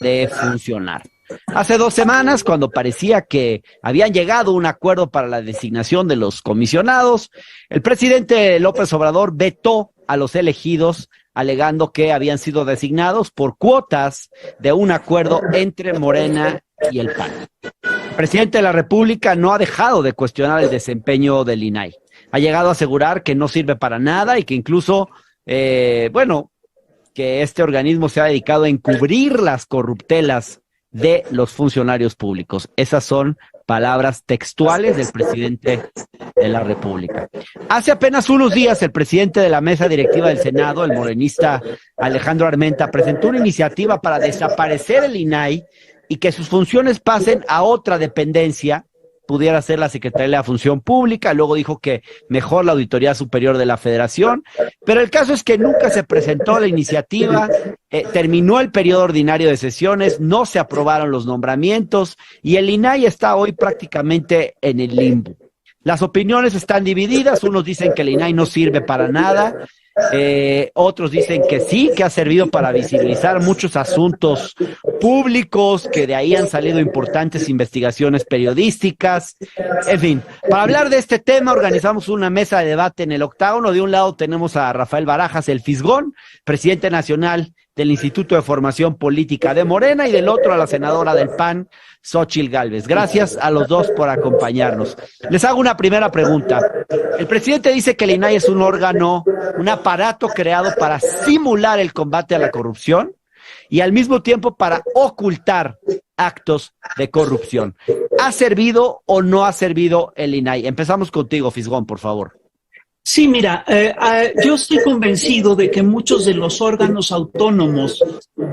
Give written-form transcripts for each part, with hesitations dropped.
de funcionar. Hace 2 semanas, cuando parecía que habían llegado a un acuerdo para la designación de los comisionados, el presidente López Obrador vetó a los elegidos, alegando que habían sido designados por cuotas de un acuerdo entre Morena y el PAN. El presidente de la República no ha dejado de cuestionar el desempeño del INAI. Ha llegado a asegurar que no sirve para nada y que incluso, que este organismo se ha dedicado a encubrir las corruptelas de los funcionarios públicos. Esas son palabras textuales del presidente de la República. Hace apenas unos días, el presidente de la mesa directiva del Senado, el morenista Alejandro Armenta, presentó una iniciativa para desaparecer el INAI y que sus funciones pasen a otra dependencia, pudiera ser la Secretaría de la Función Pública. Luego dijo que mejor la Auditoría Superior de la Federación, pero el caso es que nunca se presentó la iniciativa, terminó el periodo ordinario de sesiones, no se aprobaron los nombramientos y el INAI está hoy prácticamente en el limbo. Las opiniones están divididas, unos dicen que el INAI no sirve para nada, otros dicen que sí, que ha servido para visibilizar muchos asuntos públicos, que de ahí han salido importantes investigaciones periodísticas. En fin, para hablar de este tema organizamos una mesa de debate en el octágono. De un lado tenemos a Rafael Barajas, el Fisgón, presidente nacional del Instituto de Formación Política de Morena, y del otro a la senadora del PAN, Xóchitl Gálvez. Gracias a los dos por acompañarnos. Les hago una primera pregunta. El presidente dice que el INAI es un órgano, un aparato creado para simular el combate a la corrupción y al mismo tiempo para ocultar actos de corrupción. ¿Ha servido o no ha servido el INAI? Empezamos contigo, Fisgón, por favor. Sí, mira, yo estoy convencido de que muchos de los órganos autónomos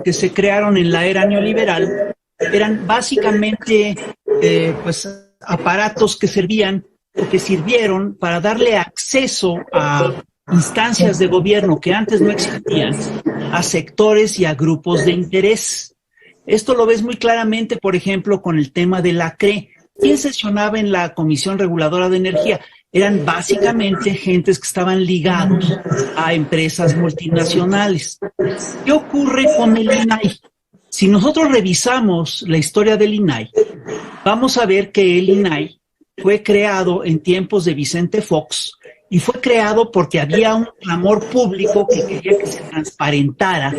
que se crearon en la era neoliberal eran básicamente aparatos que servían o que sirvieron para darle acceso a instancias de gobierno que antes no existían, a sectores y a grupos de interés. Esto lo ves muy claramente, por ejemplo, con el tema de la CRE. ¿Quién sesionaba en la Comisión Reguladora de Energía? Eran básicamente gentes que estaban ligados a empresas multinacionales. ¿Qué ocurre con el INAI? Si nosotros revisamos la historia del INAI, vamos a ver que el INAI fue creado en tiempos de Vicente Fox y fue creado porque había un clamor público que quería que se transparentara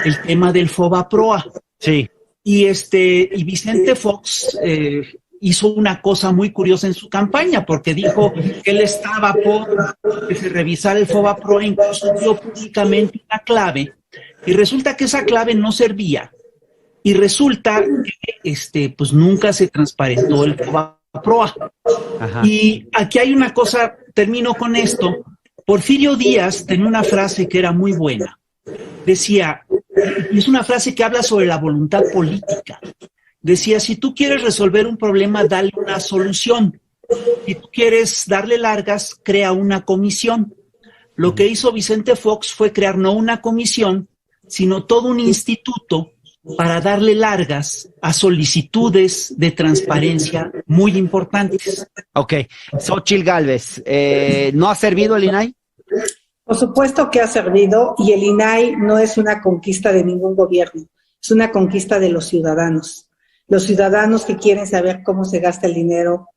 el tema del FOBAPROA. Sí. Y Vicente Fox hizo una cosa muy curiosa en su campaña, porque dijo que él estaba por que se revisara el FOBAPROA, incluso dio públicamente una clave, y resulta que esa clave no servía, y resulta que pues nunca se transparentó el FOBAPROA. Ajá. Y aquí hay una cosa, termino con esto. Porfirio Díaz tenía una frase que era muy buena. Decía, y es una frase que habla sobre la voluntad política. Decía, si tú quieres resolver un problema, dale una solución. Si tú quieres darle largas, crea una comisión. Lo que hizo Vicente Fox fue crear no una comisión, sino todo un instituto para darle largas a solicitudes de transparencia muy importantes. Ok. Xóchitl Gálvez, ¿no ha servido el INAI? Por supuesto que ha servido, y el INAI no es una conquista de ningún gobierno, es una conquista de los ciudadanos que quieren saber cómo se gasta el dinero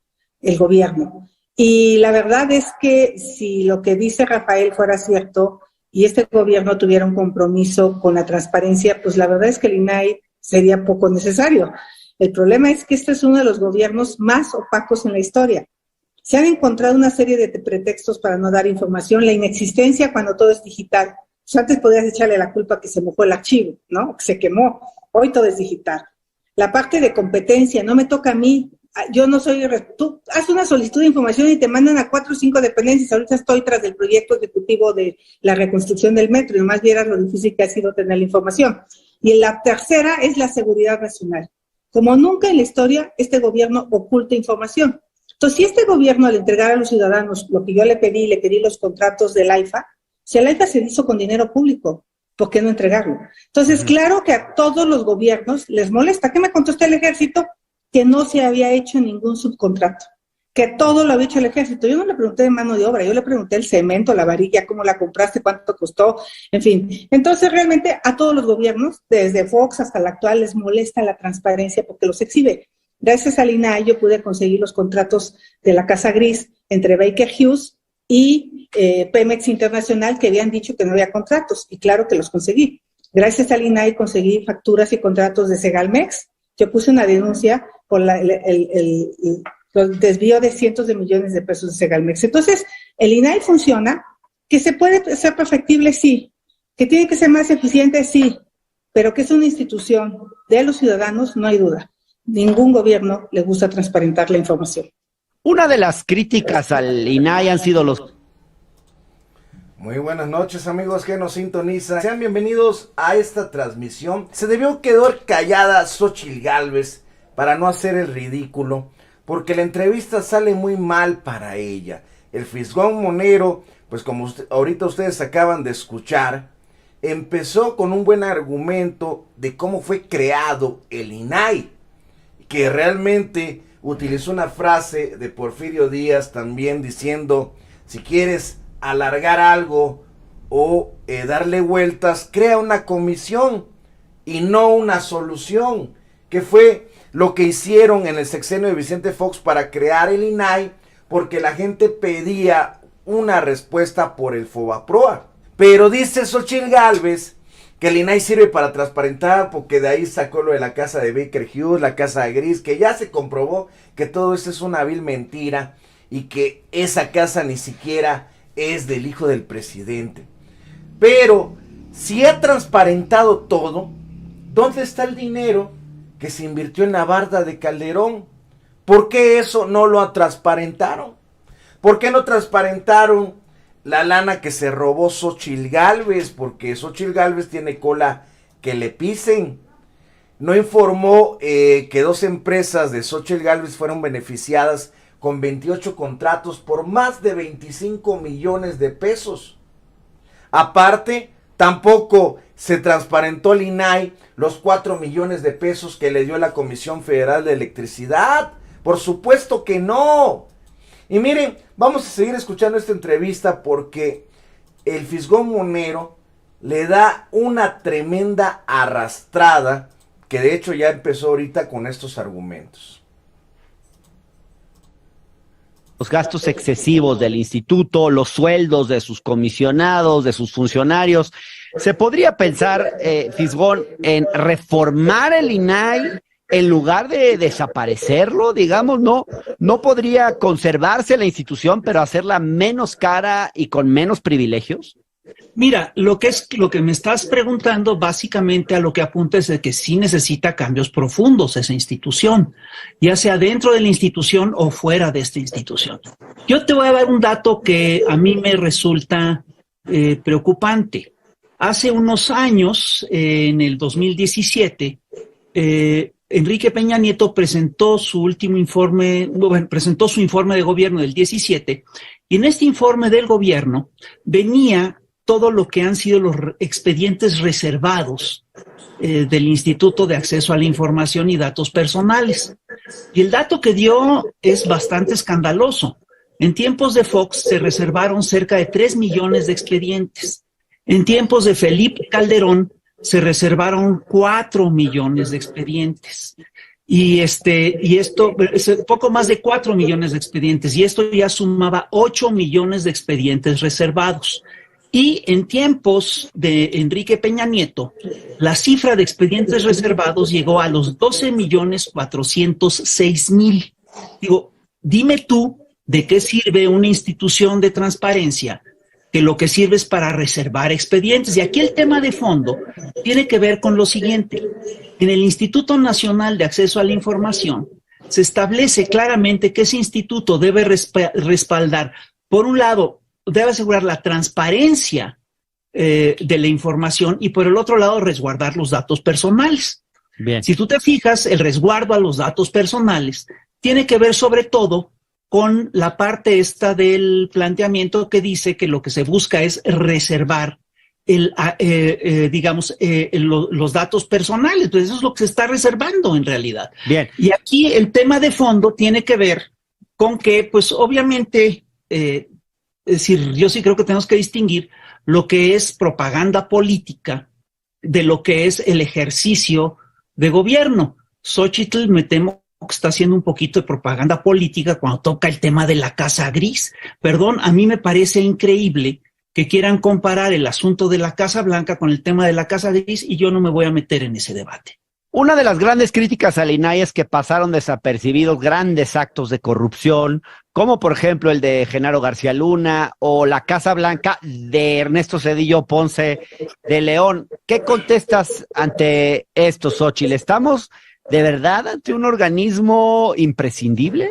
el gobierno. Y la verdad es que si lo que dice Rafael fuera cierto y este gobierno tuviera un compromiso con la transparencia, pues la verdad es que el INAI sería poco necesario. El problema es que este es uno de los gobiernos más opacos en la historia. Se han encontrado una serie de pretextos para no dar información, la inexistencia cuando todo es digital. Pues antes podías echarle la culpa que se mojó el archivo, ¿no? Que se quemó. Hoy todo es digital. La parte de competencia, no me toca a mí, yo no soy, tú haces una solicitud de información y te mandan a 4 o 5 dependencias. Ahorita estoy tras del proyecto ejecutivo de la reconstrucción del metro, y nomás vieras lo difícil que ha sido tener la información. Y la tercera es la seguridad nacional. Como nunca en la historia, este gobierno oculta información. Entonces, si este gobierno, al entregar a los ciudadanos lo que yo le pedí los contratos del AIFA, si el AIFA se hizo con dinero público, ¿por qué no entregarlo? Entonces, claro que a todos los gobiernos les molesta. ¿Qué me contestó el ejército? Que no se había hecho ningún subcontrato. que todo lo había hecho el ejército. Yo no le pregunté de mano de obra, yo le pregunté el cemento, la varilla, cómo la compraste, cuánto costó, en fin. Entonces, realmente a todos los gobiernos, desde Fox hasta el actual, les molesta la transparencia porque los exhibe. Gracias al INAI yo pude conseguir los contratos de la Casa Gris entre Baker Hughes y Pemex Internacional, que habían dicho que no había contratos, y claro que los conseguí. Gracias al INAI conseguí facturas y contratos de Segalmex. Yo puse una denuncia por el desvío de cientos de millones de pesos de Segalmex. Entonces, el INAI funciona, que se puede ser perfectible, sí, que tiene que ser más eficiente, sí, pero que es una institución de los ciudadanos, no hay duda. Ningún gobierno le gusta transparentar la información. Una de las críticas al INAI han sido los... Muy buenas noches, amigos que nos sintonizan. Sean bienvenidos a esta transmisión. Se debió quedar callada Xóchitl Gálvez para no hacer el ridículo, porque la entrevista sale muy mal para ella. El fisgón Monero, pues como ahorita ustedes acaban de escuchar, empezó con un buen argumento de cómo fue creado el INAI, que realmente utilizó una frase de Porfirio Díaz también diciendo, si quieres alargar algo o darle vueltas, crea una comisión y no una solución, que fue lo que hicieron en el sexenio de Vicente Fox para crear el INAI, porque la gente pedía una respuesta por el FOBAPROA. Pero dice Xóchitl Gálvez que el INAI sirve para transparentar, porque de ahí sacó lo de la casa de Baker Hughes, la casa de Gris, que ya se comprobó que todo esto es una vil mentira y que esa casa ni siquiera es del hijo del presidente. Pero si ha transparentado todo, ¿dónde está el dinero que se invirtió en la barda de Calderón? ¿Por qué eso no lo transparentaron? ¿Por qué no transparentaron la lana que se robó Xóchitl Gálvez? Porque Xóchitl Gálvez tiene cola que le pisen. No informó que 2 empresas de Xóchitl Gálvez fueron beneficiadas con 28 contratos por más de 25 millones de pesos. Aparte, tampoco se transparentó el INAI los 4 millones de pesos que le dio la Comisión Federal de Electricidad. Por supuesto que no. Y miren, vamos a seguir escuchando esta entrevista porque el fisgón Monero le da una tremenda arrastrada, que de hecho ya empezó ahorita con estos argumentos. Los gastos excesivos del instituto, los sueldos de sus comisionados, de sus funcionarios. ¿Se podría pensar, fisgón, en reformar el INAI en lugar de desaparecerlo? Digamos, no podría conservarse la institución, pero hacerla menos cara y con menos privilegios. Mira, lo que me estás preguntando, básicamente a lo que apunta es de que sí necesita cambios profundos esa institución, ya sea dentro de la institución o fuera de esta institución. Yo te voy a dar un dato que a mí me resulta preocupante. Hace unos años, en el 2017, Enrique Peña Nieto presentó su informe de gobierno del 17, y en este informe del gobierno venía todo lo que han sido los expedientes reservados del Instituto de Acceso a la Información y Datos Personales. Y el dato que dio es bastante escandaloso. En tiempos de Fox se reservaron cerca de 3 millones de expedientes. En tiempos de Felipe Calderón se reservaron 4 millones de expedientes. Y esto es poco más de 4 millones de expedientes. Y esto ya sumaba 8 millones de expedientes reservados. Y en tiempos de Enrique Peña Nieto, la cifra de expedientes reservados llegó a los 12.406.000. Digo, dime tú de qué sirve una institución de transparencia que lo que sirve es para reservar expedientes. Y aquí el tema de fondo tiene que ver con lo siguiente. En el Instituto Nacional de Acceso a la Información se establece claramente que ese instituto debe respaldar, por un lado, debe asegurar la transparencia de la información y por el otro lado resguardar los datos personales. Bien. Si tú te fijas, el resguardo a los datos personales tiene que ver sobre todo con la parte esta del planteamiento que dice que lo que se busca es reservar los datos personales. Entonces eso es lo que se está reservando en realidad. Bien. Y aquí el tema de fondo tiene que ver con que, pues obviamente, es decir, yo sí creo que tenemos que distinguir lo que es propaganda política de lo que es el ejercicio de gobierno. Xóchitl, me temo que está haciendo un poquito de propaganda política cuando toca el tema de la Casa Gris. Perdón, a mí me parece increíble que quieran comparar el asunto de la Casa Blanca con el tema de la Casa Gris, y yo no me voy a meter en ese debate. Una de las grandes críticas al INAI es que pasaron desapercibidos grandes actos de corrupción, como por ejemplo el de Genaro García Luna o la Casa Blanca de Ernesto Zedillo Ponce de León. ¿Qué contestas ante esto, Xóchitl? ¿Estamos de verdad ante un organismo imprescindible?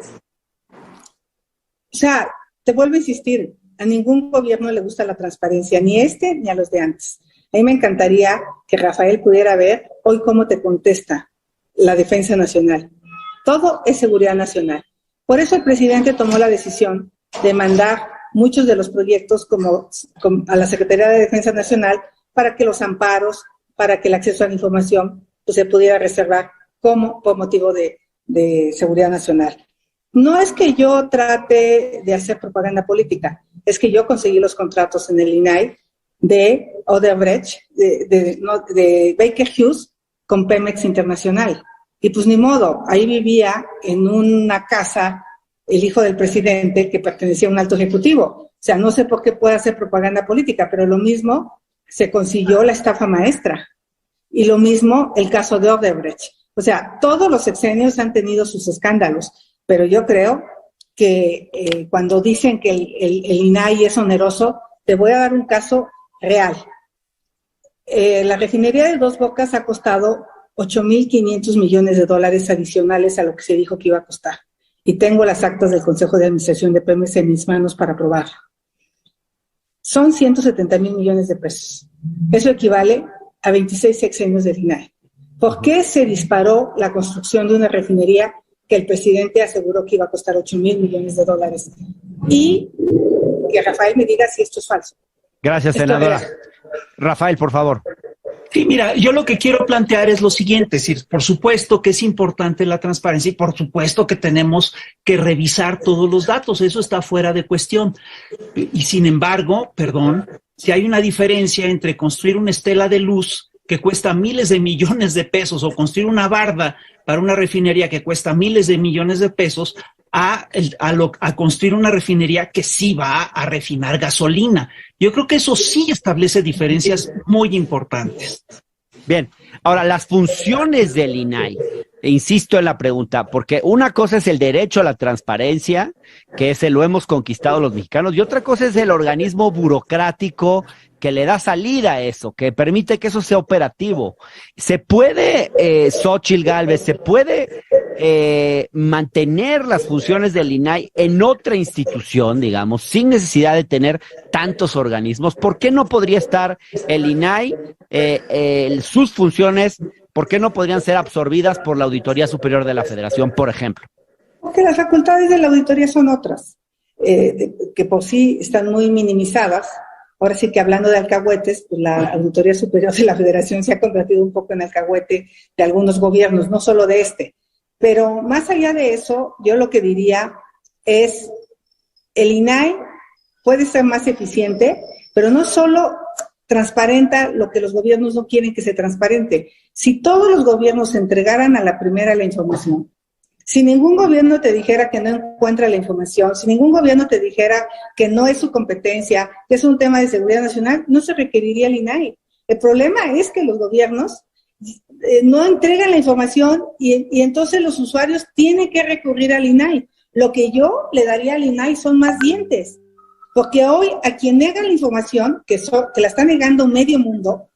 O sea, te vuelvo a insistir, a ningún gobierno le gusta la transparencia, ni este ni a los de antes. A mí me encantaría que Rafael pudiera ver hoy cómo te contesta la Defensa Nacional. Todo es seguridad nacional. Por eso el presidente tomó la decisión de mandar muchos de los proyectos como a la Secretaría de Defensa Nacional para que los amparos, para que el acceso a la información pues, se pudiera reservar como por motivo de seguridad nacional. No es que yo trate de hacer propaganda política, es que yo conseguí los contratos en el INAI de Odebrecht, de Baker Hughes con Pemex Internacional. Y pues ni modo, ahí vivía en una casa el hijo del presidente que pertenecía a un alto ejecutivo. O sea, no sé por qué puede hacer propaganda política, pero lo mismo se consiguió la estafa maestra. Y lo mismo el caso de Odebrecht. O sea, todos los sexenios han tenido sus escándalos, pero yo creo que cuando dicen que el INAI es oneroso, te voy a dar un caso real. La refinería de Dos Bocas ha costado $8,500 millones adicionales a lo que se dijo que iba a costar. Y tengo las actas del Consejo de Administración de Pemex en mis manos para probarlo. Son 170,000 millones de pesos. Eso equivale a 26 sexenios del INAI. ¿Por qué se disparó la construcción de una refinería que el presidente aseguró que iba a costar $8,000 millones? Y que Rafael me diga si esto es falso. Gracias, senadora. Rafael, por favor. Sí, mira, yo lo que quiero plantear es lo siguiente, es decir, por supuesto que es importante la transparencia y por supuesto que tenemos que revisar todos los datos, eso está fuera de cuestión. Y sin embargo, si hay una diferencia entre construir una estela de luz que cuesta miles de millones de pesos o construir una barda para una refinería que cuesta miles de millones de pesos a construir una refinería que sí va a refinar gasolina. Yo creo que eso sí establece diferencias muy importantes. Bien, ahora las funciones del INAI, insisto en la pregunta, porque una cosa es el derecho a la transparencia, que ese lo hemos conquistado los mexicanos, y otra cosa es el organismo burocrático que le da salida a eso, que permite que eso sea operativo. ¿Se puede, Xóchitl Gálvez, se puede mantener las funciones del INAI en otra institución, digamos, sin necesidad de tener tantos organismos? ¿Por qué no podría estar el INAI, sus funciones, por qué no podrían ser absorbidas por la Auditoría Superior de la Federación, por ejemplo? Porque las facultades de la auditoría son otras, que por sí están muy minimizadas. Ahora sí que hablando de alcahuetes, pues la Auditoría Superior de la Federación se ha convertido un poco en alcahuete de algunos gobiernos, no solo de este. Pero más allá de eso, yo lo que diría es, el INAI puede ser más eficiente, pero no solo transparenta lo que los gobiernos no quieren que se transparente. Si todos los gobiernos entregaran a la primera la información, si ningún gobierno te dijera que no encuentra la información, si ningún gobierno te dijera que no es su competencia, que es un tema de seguridad nacional, no se requeriría el INAI. El problema es que los gobiernos no entregan la información y entonces los usuarios tienen que recurrir al INAI. Lo que yo le daría al INAI son más dientes, porque hoy a quien nega la información, que la está negando medio mundo,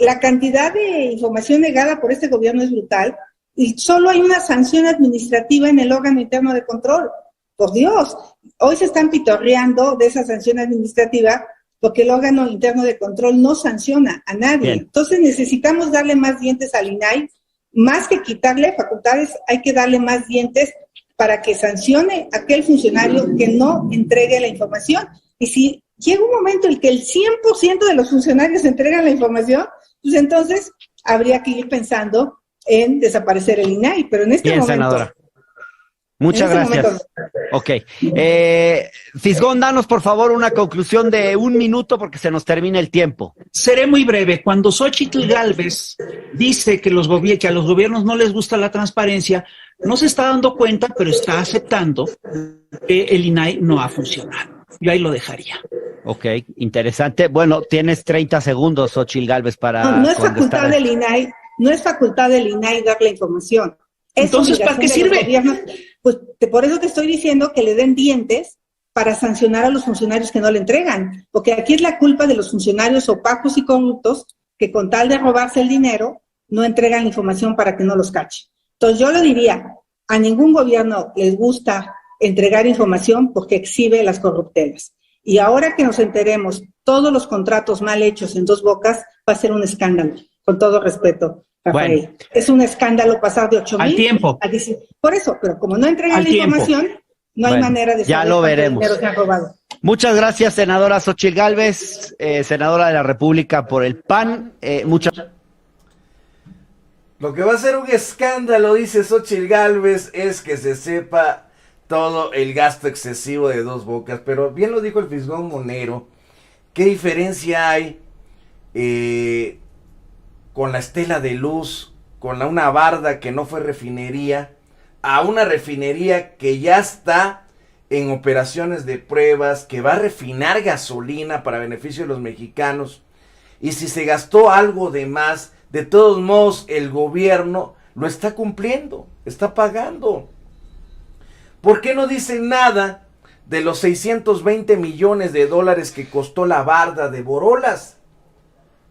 la cantidad de información negada por este gobierno es brutal, y solo hay una sanción administrativa en el órgano interno de control. Por Dios, hoy se están pitorreando de esa sanción administrativa porque el órgano interno de control no sanciona a nadie. Bien. Entonces necesitamos darle más dientes al INAI, más que quitarle facultades, hay que darle más dientes para que sancione a aquel funcionario que no entregue la información. Y si llega un momento en que el 100% de los funcionarios entregan la información, pues entonces habría que ir pensando en desaparecer el INAI, pero en este momento, senadora, Muchas En este gracias. momento. Ok. Fisgón, danos por favor una conclusión de 1 minuto porque se nos termina el tiempo. Seré muy breve. Cuando Xóchitl Gálvez dice que, que a los gobiernos no les gusta la transparencia, no se está dando cuenta, pero está aceptando que el INAI no ha funcionado. Yo ahí lo dejaría. Ok, interesante. Bueno, tienes 30 segundos, Xóchitl Gálvez, para No es contestar. facultad del INAI, no es facultad del INAI dar la información. Es Entonces, ¿para qué obligación de los sirve? gobiernos. Pues por eso te estoy diciendo que le den dientes para sancionar a los funcionarios que no le entregan, porque aquí es la culpa de los funcionarios opacos y corruptos que con tal de robarse el dinero no entregan la información para que no los cache. Entonces yo lo diría, a ningún gobierno les gusta entregar información porque exhibe las corruptelas. Y ahora que nos enteremos todos los contratos mal hechos en Dos Bocas, va a ser un escándalo, con todo respeto, Rafael. Bueno. Es un escándalo pasar de 8,000 Al tiempo. a 10. Por eso, pero como no entregan Al la tiempo. información, no hay Bueno, manera de ya saber lo cuánto veremos. dinero se ha robado. Muchas gracias, senadora Xóchitl Gálvez, senadora de la República por el PAN. Lo que va a ser un escándalo, dice Xóchitl Gálvez, es que se sepa todo el gasto excesivo de Dos Bocas. Pero bien lo dijo el Fisgón Monero, ¿qué diferencia hay con la estela de luz, con una barda que no fue refinería, a una refinería que ya está en operaciones de pruebas, que va a refinar gasolina para beneficio de los mexicanos? Y si se gastó algo de más, de todos modos el gobierno lo está cumpliendo, está pagando. ¿Por qué no dicen nada de los 620 millones de dólares que costó la barda de Borolas?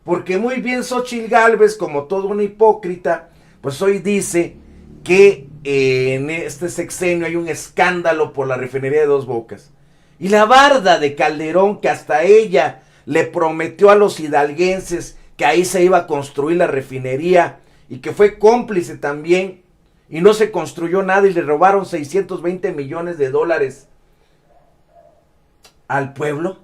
Porque muy bien Xóchitl Gálvez, como todo un hipócrita, pues hoy dice que en este sexenio hay un escándalo por la refinería de Dos Bocas. Y la barda de Calderón, que hasta ella le prometió a los hidalguenses que ahí se iba a construir la refinería y que fue cómplice también, y no se construyó nada y le robaron 620 millones de dólares al pueblo.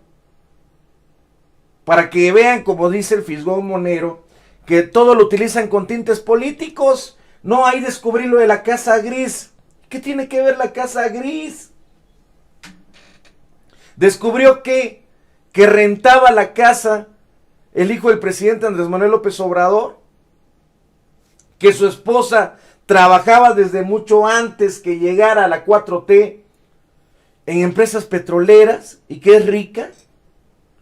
Para que vean, como dice el Fisgón Monero, que todo lo utilizan con tintes políticos. No, ahí descubrí lo de la Casa Gris. ¿Qué tiene que ver la Casa Gris? Descubrió que rentaba la casa el hijo del presidente Andrés Manuel López Obrador, que su esposa trabajaba desde mucho antes que llegara a la 4T en empresas petroleras y que es rica.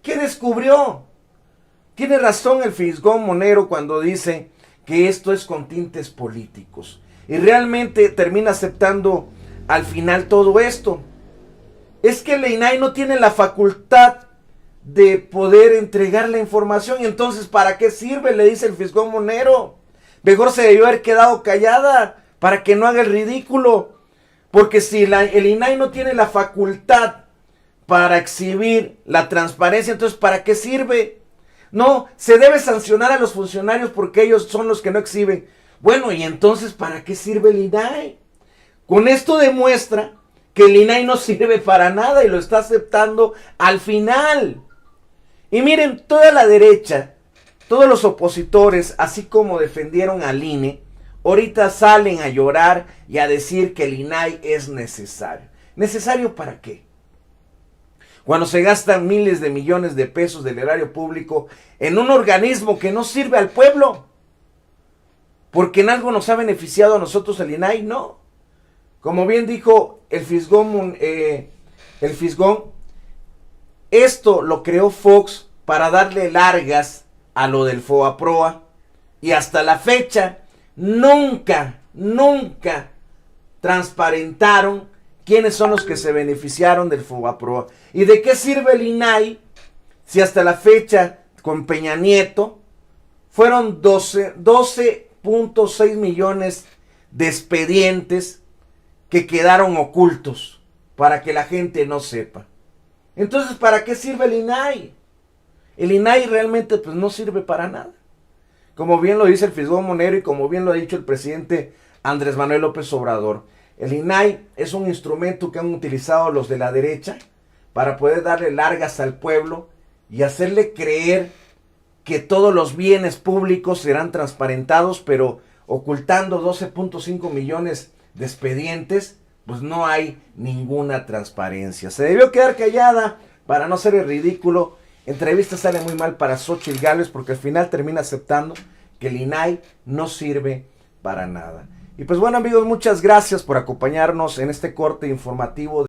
¿Qué descubrió? Tiene razón el Fisgón Monero cuando dice que esto es con tintes políticos. Y realmente termina aceptando al final todo esto. Es que el INAI no tiene la facultad de poder entregar la información. Entonces, ¿para qué sirve? Le dice el Fisgón Monero. Mejor se debió haber quedado callada para que no haga el ridículo. Porque si el INAI no tiene la facultad para exhibir la transparencia, entonces ¿para qué sirve? No, se debe sancionar a los funcionarios porque ellos son los que no exhiben. Bueno, y entonces ¿para qué sirve el INAI? Con esto demuestra que el INAI no sirve para nada y lo está aceptando al final. Y miren, toda la derecha, todos los opositores, así como defendieron al INE, ahorita salen a llorar y a decir que el INAI es necesario. ¿Necesario para qué? Cuando se gastan miles de millones de pesos del erario público en un organismo que no sirve al pueblo. Porque en algo nos ha beneficiado a nosotros el INAI, no. Como bien dijo el Fisgón, esto lo creó Fox para darle largas a lo del FOBAPROA. Y hasta la fecha nunca transparentaron quiénes son los que se beneficiaron del FOBAPROA. ¿Y de qué sirve el INAI si hasta la fecha con Peña Nieto fueron 12.6 millones de expedientes que quedaron ocultos para que la gente no sepa? Entonces, ¿para qué sirve el INAI? El INAI realmente pues no sirve para nada. Como bien lo dice el Fisgón Monero y como bien lo ha dicho el presidente Andrés Manuel López Obrador, el INAI es un instrumento que han utilizado los de la derecha para poder darle largas al pueblo y hacerle creer que todos los bienes públicos serán transparentados, pero ocultando 12.5 millones de expedientes pues no hay ninguna transparencia. Se debió quedar callada para no hacer el ridículo. Entrevista sale muy mal para Xóchitl Gálvez porque al final termina aceptando que el INAI no sirve para nada. Y pues bueno, amigos, muchas gracias por acompañarnos en este corte informativo.